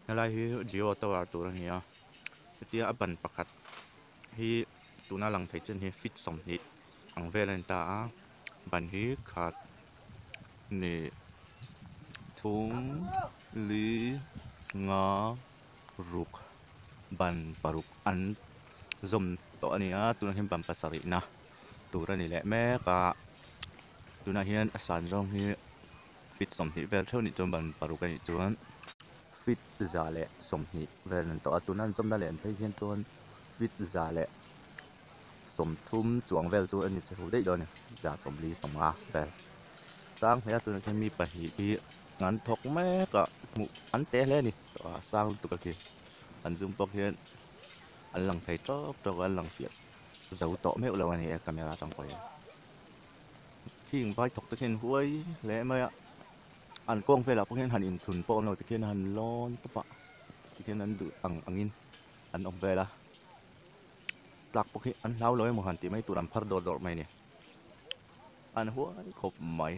Helai hi Gio Tower tur ania tia aban pakhat hi tuna lang thei chen hi fit som ni ang velen ta a ban hi khat ni thum li nga ruk ban paruk an zom to ania tuna him ban pasari na tura ni le me ka tuna hian asan rong hi fit som ni vel theu ni chom ban paruk ani chuan fit za le som ni vel nan to atunan zom na len phei hian chuan fit za le som thum chuang vel chu ani che hu dei don za som li som nga vel sang hea tu na mi pahnih hi an thok me ka mu an te hle ni to sang tu ka ki an zum pok hian an lang thei tok tok an lang fiat zo to me ulo ani e camera tang koi thing vai thok te khen huai le ma ya an kong phela pok hian han in thun po no te khen han lon to pa te khen an du angin an om vela tlak pok hi an hlau loi mo han ti mai turam phar dor dor mai ni an huai khop mai